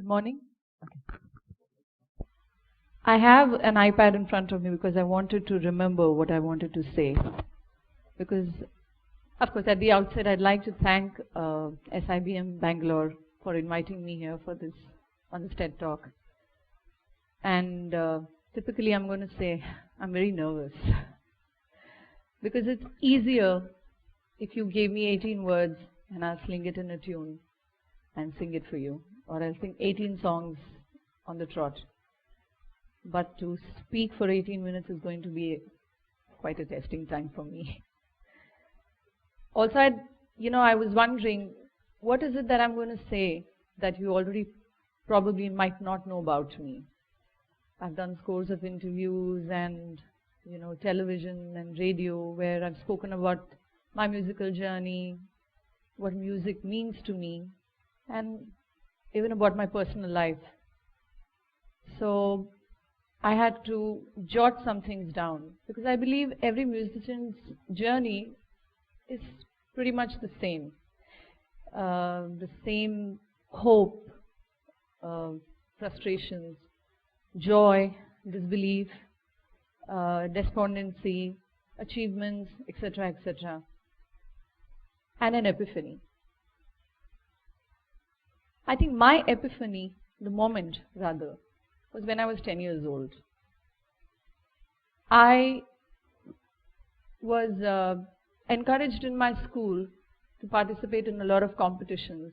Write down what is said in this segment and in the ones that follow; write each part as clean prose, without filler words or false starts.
Good morning. Okay. I have an iPad in front of me because I wanted to remember what I wanted to say. Because, of course, at the outset, I'd like to thank SIBM Bangalore for inviting me here for this, on this TED Talk. And typically, I'm going to say I'm very nervous. Because it's easier if you gave me 18 words and I'll sling it in a tune and sing it for you. Or I'll sing 18 songs on the trot. But to speak for 18 minutes is going to be quite a testing time for me. Also, I was wondering, what is it that I'm going to say that you already probably might not know about me? I've done scores of interviews and, television and radio where I've spoken about my musical journey, what music means to me, and even about my personal life. So I had to jot some things down because I believe every musician's journey is pretty much the same. The same hope, frustrations, joy, disbelief, despondency, achievements, etc., etc., and an epiphany. I think my epiphany, the moment rather, was when I was 10 years old. I was encouraged in my school to participate in a lot of competitions,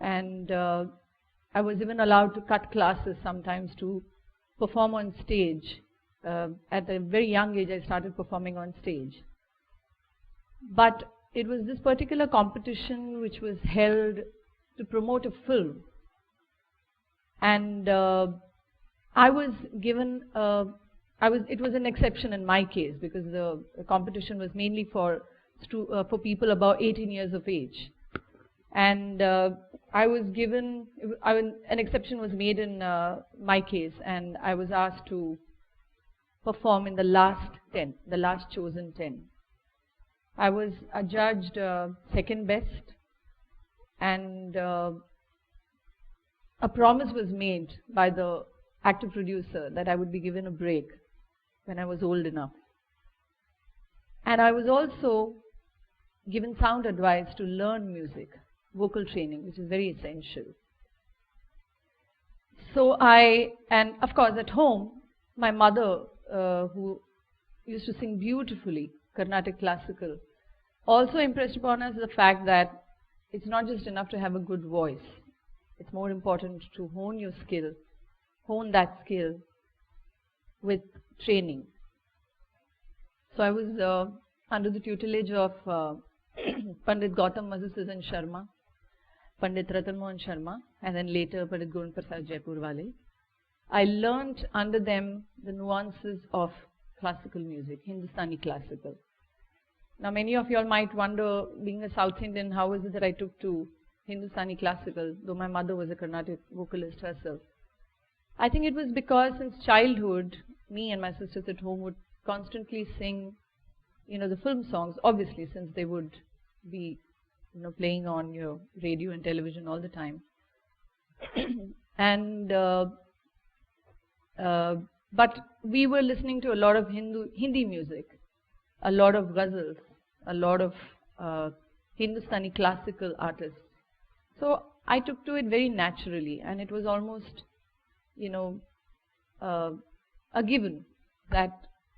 and I was even allowed to cut classes sometimes to perform on stage. At a very young age, I started performing on stage. But it was this particular competition which was held to promote a film, and I was given it was an exception in my case because the competition was mainly for people above 18 years of age, and I was given an exception was made in my case, and I was asked to perform in the last chosen 10. I was adjudged second best, and a promise was made by the actor producer that I would be given a break when I was old enough. And I was also given sound advice to learn music, vocal training, which is very essential. So and of course at home, my mother, who used to sing beautifully Carnatic classical, also impressed upon us the fact that it's not just enough to have a good voice. It's more important to hone that skill with training. So I was under the tutelage of Pandit Gautam Madhusudan Sharma, Pandit Ratan Mohan Sharma, and then later Pandit Govind Prasad Jaipurwale. I learnt under them the nuances of classical music, Hindustani classical. Now many of you all might wonder, being a South Indian, how is it that I took to Hindustani classical, though my mother was a Carnatic vocalist herself. I think it was because since childhood, me and my sisters at home would constantly sing, the film songs, obviously, since they would be, playing on your radio and television all the time. And but we were listening to a lot of Hindi music, a lot of ghazals, a lot of Hindustani classical artists. So I took to it very naturally, and it was almost, a given that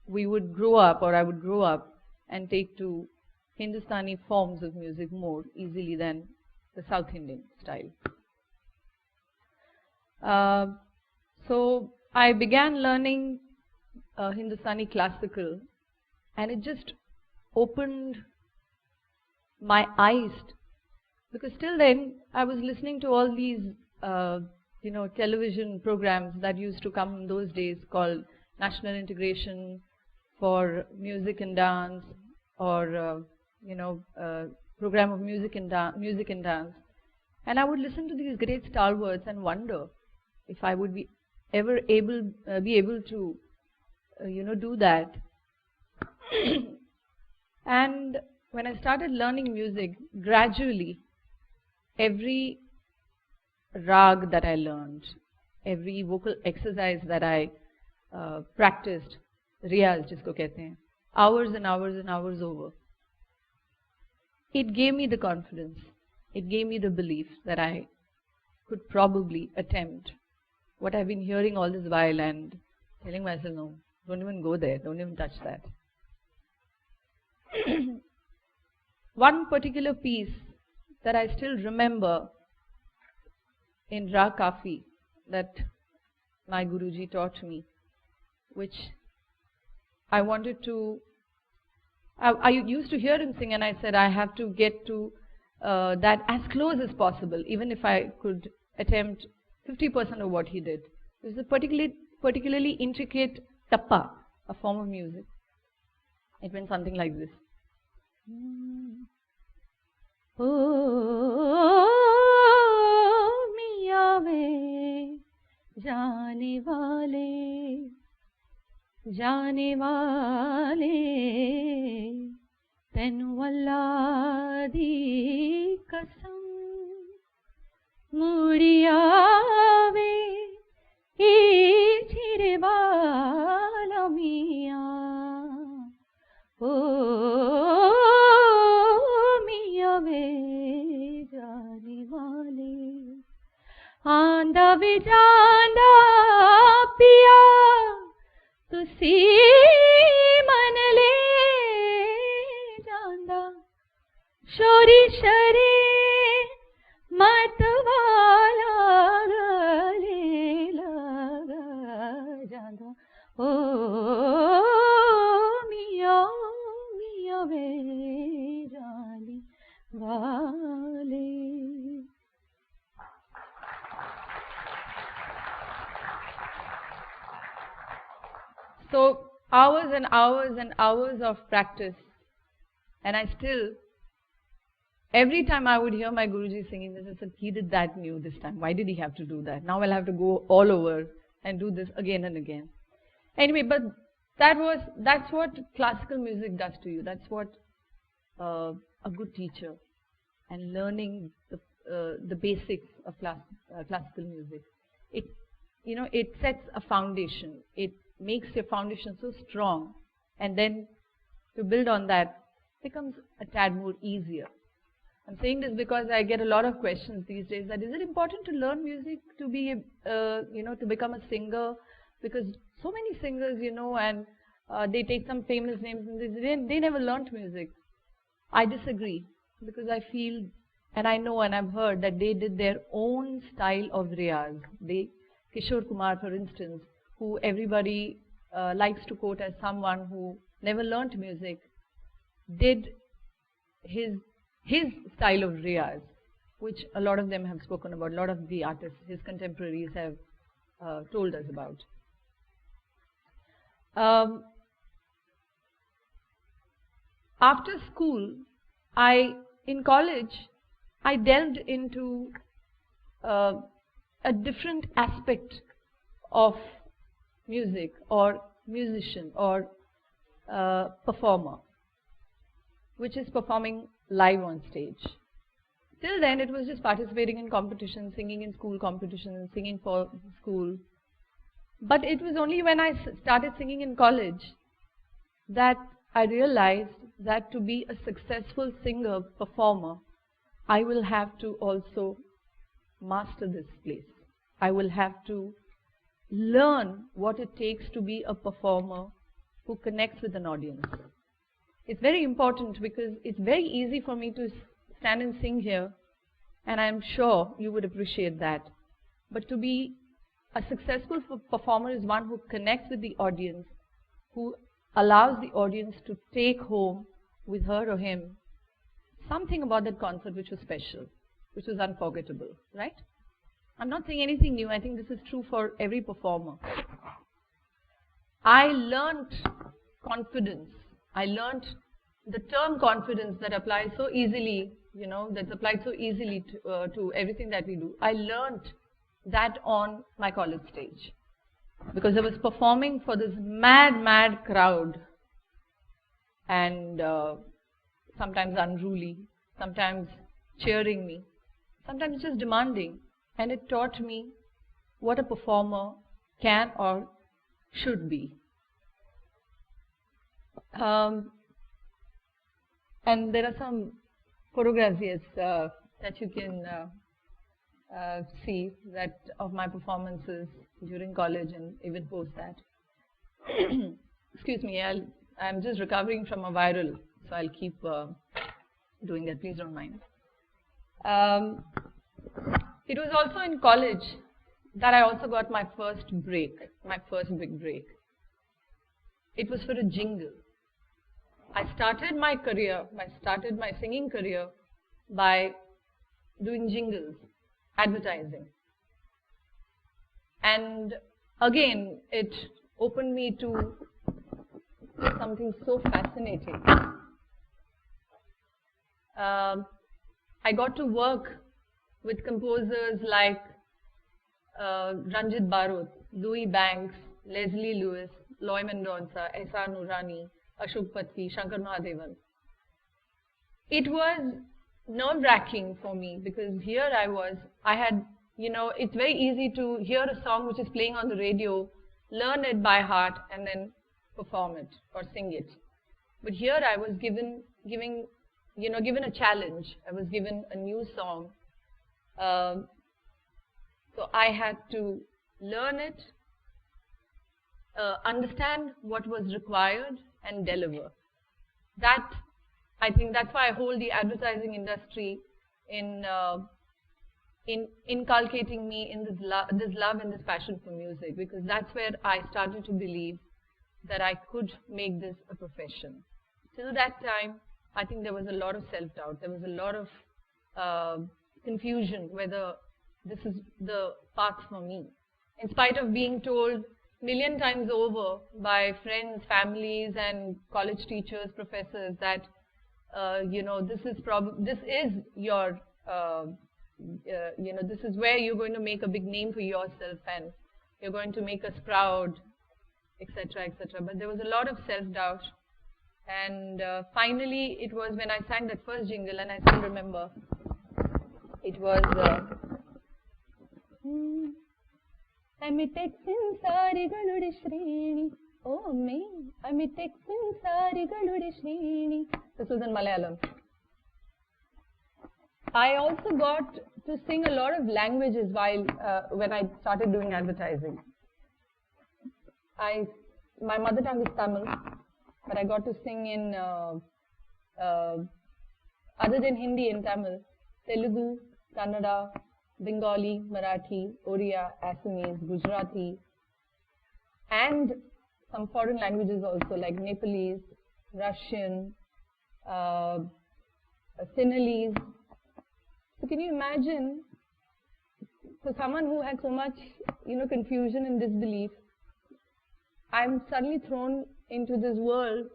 we would grow up, or I would grow up, and take to Hindustani forms of music more easily than the South Indian style. So I began learning Hindustani classical, and it just opened my eyes, because till then I was listening to all these television programs that used to come in those days called National Integration for Music and Dance, or program of music and dance, and I would listen to these great stalwarts and wonder if I would be able to do that. And when I started learning music, gradually every rag that I learned, every vocal exercise that I practiced, riyaz jisko kehte hain, hours and hours and hours over, it gave me the confidence, it gave me the belief that I could probably attempt what I've been hearing all this while and telling myself, no, don't even go there, don't even touch that. One particular piece that I still remember in Ra Kafi that my Guruji taught me, which I wanted to, I used to hear him sing and I said I have to get to that as close as possible, even if I could attempt 50% of what he did. It was a particularly intricate tappa, a form of music. It went something like this. Oh, miya ve jaane wale tenu Allah di kasam mudiyave ee chire wala miya. Oh, miya ve jaane wale anda vijanda piya tusi man le janda shori shari matwala gale laga janda. Oh, miya ve jaane wale. So hours and hours and hours of practice, and I still, every time I would hear my Guruji singing this, I said, he did that new this time. Why did he have to do that? Now I'll have to go all over and do this again and again. Anyway, but that's what classical music does to you. That's what a good teacher and learning the basics of classical music. It sets a foundation. It makes your foundation so strong, and then to build on that becomes a tad more easier. I'm saying this because I get a lot of questions these days that is it important to learn music to be, to become a singer? Because so many singers, and they take some famous names and they never learnt music. I disagree, because I feel and I know and I've heard that they did their own style of riyaz. Kishore Kumar, for instance, who everybody likes to quote as someone who never learnt music, did his style of riyaz, which a lot of them have spoken about, a lot of the artists, his contemporaries have told us about. After school, in college, I delved into a different aspect of music or musician or performer, which is performing live on stage. Till then, it was just participating in competitions, singing in school competitions, singing for school. But it was only when I started singing in college that I realized that to be a successful singer, performer, I will have to also master this place. I will have to learn what it takes to be a performer who connects with an audience. It's very important because it's very easy for me to stand and sing here, and I'm sure you would appreciate that. But to be a successful performer is one who connects with the audience, who allows the audience to take home with her or him something about that concert which was special, which was unforgettable, right? I'm not saying anything new. I think this is true for every performer. I learnt confidence. I learnt the term confidence that applies so easily, that's applied so easily to everything that we do. I learnt that on my college stage, because I was performing for this mad crowd, and sometimes unruly, sometimes cheering me, sometimes just demanding and it taught me what a performer can or should be. And there are some photographs, yes, that you can see that of my performances during college and even post that. Excuse me, I'm just recovering from a viral, so I'll keep doing that. Please don't mind. It was also in college that I also got my first break, my first big break. It was for a jingle. I started my singing career by doing jingles, advertising. And again, it opened me to something so fascinating. I got to work with composers like Ranjit Barot, Louis Banks, Leslie Lewis, Loy Mendonca, Ehsaan Loy, Ashok Patfi, Shankar Mahadevan. It was nerve-wracking for me because here I had, it's very easy to hear a song which is playing on the radio, learn it by heart, and then perform it or sing it. But here I was given a challenge. I was given a new song. So I had to learn it, understand what was required, and deliver. I think that's why I hold the advertising industry in inculcating me in this love and this passion for music, because that's where I started to believe that I could make this a profession. Till that time, I think there was a lot of self-doubt. There was a lot of confusion whether this is the path for me. In spite of being told million times over by friends, families, and college teachers, professors that this is your this is where you're going to make a big name for yourself and you're going to make us proud, etc., etc. But there was a lot of self-doubt, and finally it was when I sang that first jingle, and I still remember. It was Amitexin Sarigalude Shreni. Oh me, Amitexin Sarigalude Shreni. This was in Malayalam. I also got to sing a lot of languages while when I started doing advertising. My mother tongue is Tamil, but I got to sing in other than Hindi and Tamil, Telugu, Kannada, Bengali, Marathi, Oriya, Assamese, Gujarati, and some foreign languages also like Nepalese, Russian, Sinhalese. So can you imagine, for someone who had so much, confusion and disbelief, I'm suddenly thrown into this world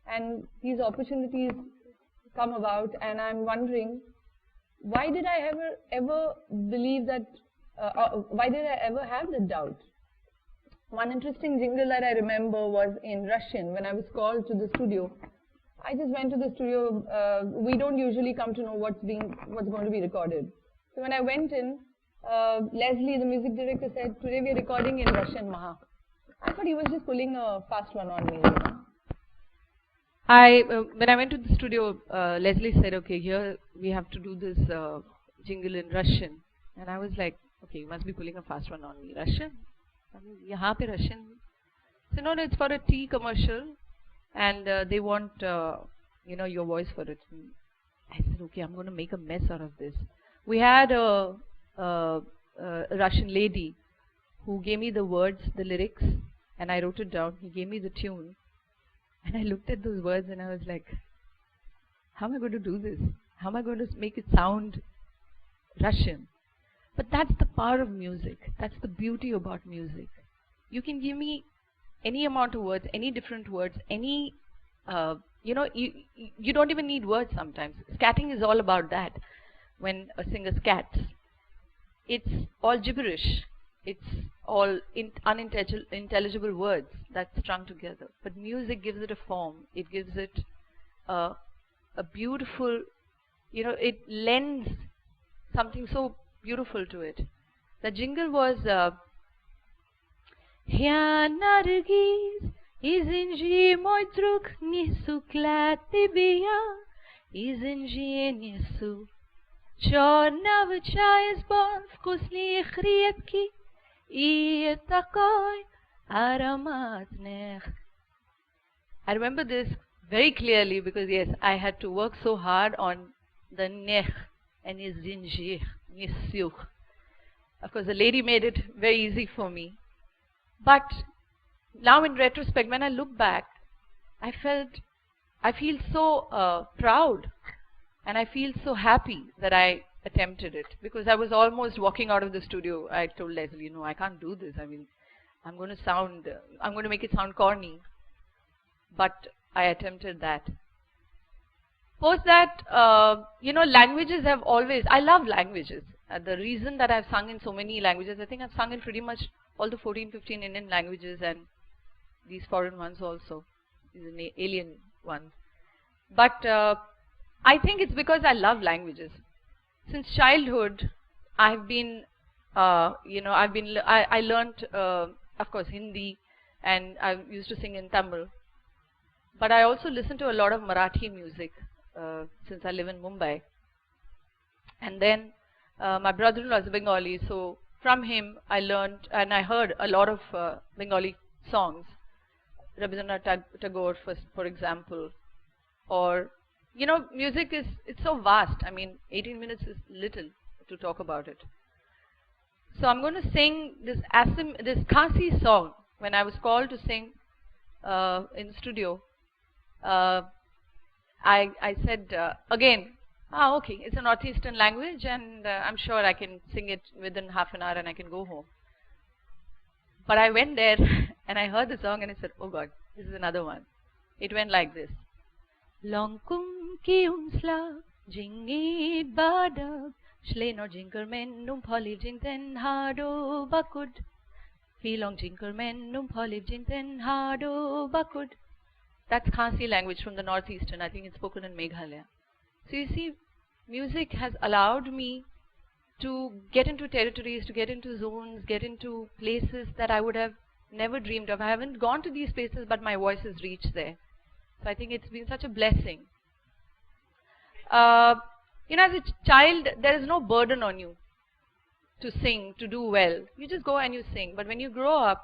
and these opportunities come about, and I'm wondering, why did I ever believe that, why did I ever have the doubt? One interesting jingle that I remember was in Russian when I was called to the studio. I just went to the studio. We don't usually come to know what's going to be recorded. So when I went in, Leslie, the music director, said, "Today we are recording in Russian, Maha." I thought he was just pulling a fast one on me. When I went to the studio, Leslie said, "Okay, here we have to do this jingle in Russian," and I was like, "Okay, you must be pulling a fast one on me. Russian? I mean, yahan pe Russian?" So no, it's for a tea commercial, and they want your voice for it. I said, "Okay, I'm going to make a mess out of this." We had a Russian lady who gave me the words, the lyrics, and I wrote it down. He gave me the tune. And I looked at those words and I was like, how am I going to do this? How am I going to make it sound Russian? But that's the power of music. That's the beauty about music. You can give me any amount of words, any different words, any, you don't even need words sometimes. Scatting is all about that. When a singer scats, it's all gibberish. It's all unintelligible words that's strung together. But music gives it a form. It gives it a beautiful, it lends something so beautiful to it. The jingle was Hya Nargis Izinji Moidruk Nisu Klatibia Izinji Nisu Chornav Chayes Bonf Kusli Khrietki Ietakoy Aramat Nech. I remember this very clearly because yes, I had to work so hard on the nech and izinji, nisyuch. Of course, the lady made it very easy for me. But now in retrospect, when I look back, I feel so proud and I feel so happy that I attempted it because I was almost walking out of the studio. I told Leslie, no, I can't do this. I mean, I'm going to make it sound corny. But I attempted that. Post that, languages have always, I love languages. The reason that I've sung in so many languages, I think I've sung in pretty much all the 14, 15 Indian languages and these foreign ones also, these alien ones. But I think it's because I love languages. Since childhood, I've been, I learnt, of course, Hindi, and I used to sing in Tamil. But I also listen to a lot of Marathi music since I live in Mumbai. And then my brother-in-law is Bengali, so from him I learned and I heard a lot of Bengali songs. Rabindranath Tagore, for example. Or, music it's so vast. I mean, 18 minutes is little to talk about it. So I'm going to sing this Khasi song. When I was called to sing in the studio, I said again, okay, it's a northeastern language and I'm sure I can sing it within half an hour and I can go home. But I went there and I heard the song and I said, oh God, this is another one. It went like this. Longkum ki umsla jingit badab shleno jinkermen num poliv jinten hado bakud filong jinkermen num poliv jinten hado bakud. That's Khasi language from the northeastern. I think it's spoken in Meghalaya. So you see, music has allowed me to get into territories, to get into zones, get into places that I would have never dreamed of. I haven't gone to these places, but my voice has reached there. So I think it's been such a blessing. As a child, there is no burden on you to sing, to do well. You just go and you sing. But when you grow up,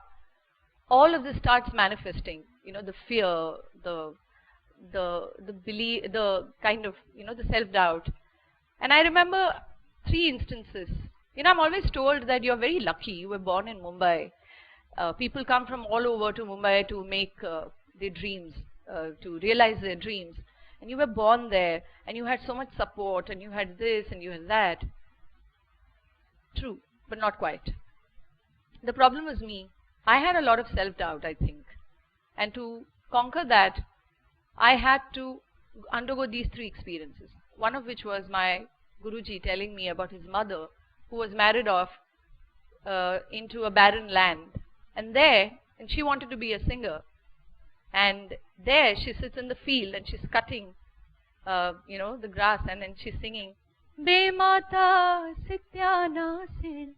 all of this starts manifesting. The fear, the belief, the kind of, the self-doubt. And I remember 3 instances. I'm always told that you're very lucky. You were born in Mumbai. People come from all over to Mumbai to make their dreams, to realize their dreams. And you were born there, and you had so much support, and you had this, and you had that. True, but not quite. The problem was me. I had a lot of self-doubt, I think. And to conquer that, I had to undergo these 3 experiences. One of which was my Guruji telling me about his mother, who was married off into a barren land. And she wanted to be a singer. And there she sits in the field and she's cutting, the grass, and then she's singing, Be mata sityana sin,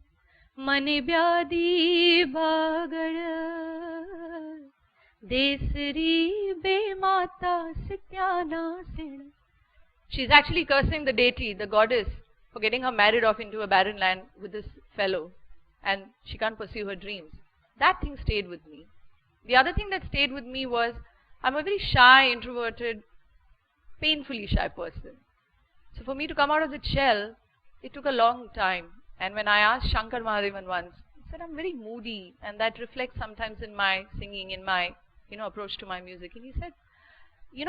mane byadi bagad, desri be mata sityana sin. She's actually cursing the deity, the goddess, for getting her married off into a barren land with this fellow, and she can't pursue her dreams. That thing stayed with me. The other thing that stayed with me was, I'm a very shy, introverted, painfully shy person. So for me to come out of the shell, it took a long time. And when I asked Shankar Mahadevan once, he said, I'm very moody, and that reflects sometimes in my singing, in my, approach to my music. And he said,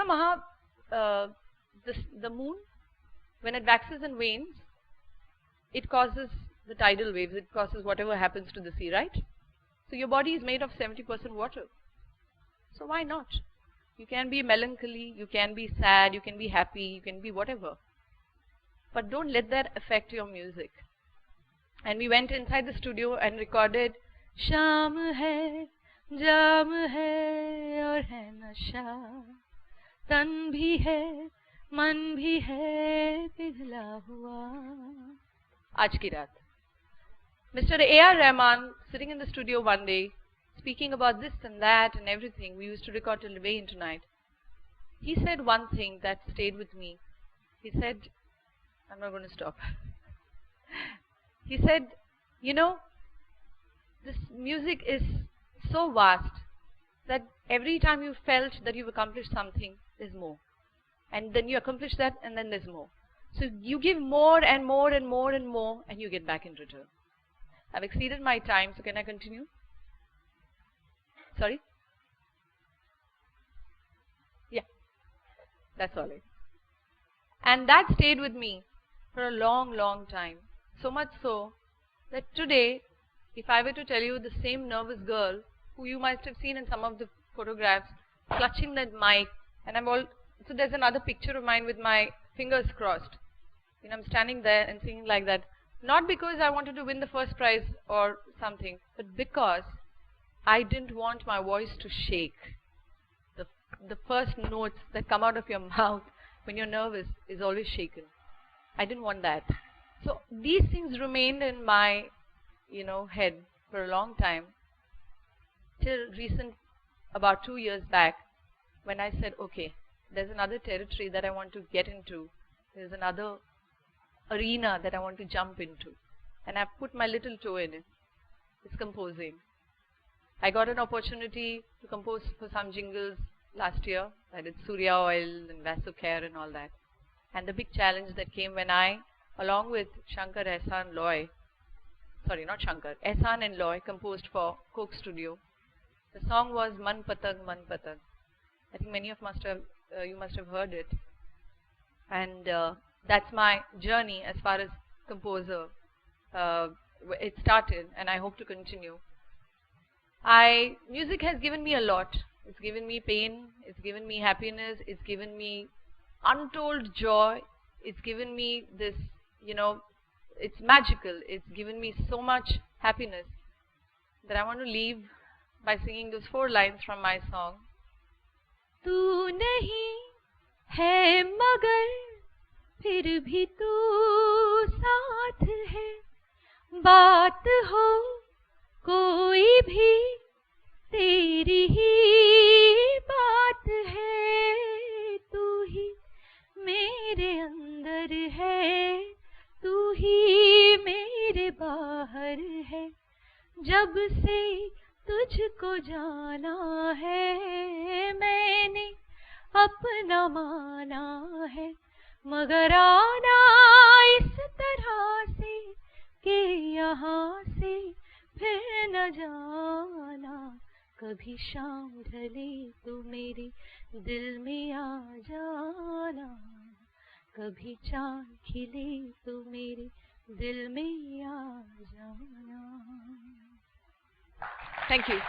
Maha, the moon, when it waxes and wanes, it causes the tidal waves, it causes whatever happens to the sea, right? So your body is made of 70% water. So why not? You can be melancholy, you can be sad, you can be happy, you can be whatever. But don't let that affect your music. And we went inside the studio and recorded Sham hai, jam hai, aur hai nasha, tan bhi hai, man bhi hai, pigla hua. Aaj ki raat. Mr. A.R. Rahman, sitting in the studio one day, speaking about this and that and everything. We used to record till way into night. He said one thing that stayed with me. He said, I'm not going to stop. He said, you know, this music is so vast that every time you felt that you've accomplished something, there's more. And then you accomplish that, and then there's more. So you give more and more and more and more, and you get back in return. I've exceeded my time, so can I continue? Sorry? Yeah. That's all right. And that stayed with me for a long, long time. So much so that today, if I were to tell you the same nervous girl who you might have seen in some of the photographs, clutching that mic, and so there's another picture of mine with my fingers crossed. You know, I'm standing there and singing like that. Not because I wanted to win the first prize or something, but because I didn't want my voice to shake. The first notes that come out of your mouth when you're nervous is always shaken. I didn't want that. So these things remained in my, head for a long time, till about 2 years back, when I said, okay, there's another territory that I want to get into. There's another arena that I want to jump into. And I've put my little toe in it. It's composing. I got an opportunity to compose for some jingles last year. I did Surya Oil and Vasocare and all that. And the big challenge that came when I, along with Shankar Ehsaan Loy, Ehsaan and Loy, composed for Coke Studio. The song was Man Patang, Man Patang. I think many of you must have heard it. And that's my journey as far as composer. It started, and I hope to continue. Music has given me a lot. It's given me pain. It's given me happiness. It's given me untold joy. It's given me this, it's magical. It's given me so much happiness that I want to leave by singing those 4 lines from my song. तू नहीं है मगर फिर भी तू साथ है, बात हो कोई भी तेरी ही बात है, तू ही मेरे अंदर है, तू ही मेरे बाहर है, जब से तुझको जाना है मैंने अपना माना है, मगर आना इस तरह से कि यहाँ से फिर न जाना, कभी शाम ढले तो मेरे दिल में आ जाना, कभी चाँद खिले तो मेरे दिल में आ जाना. Thank you.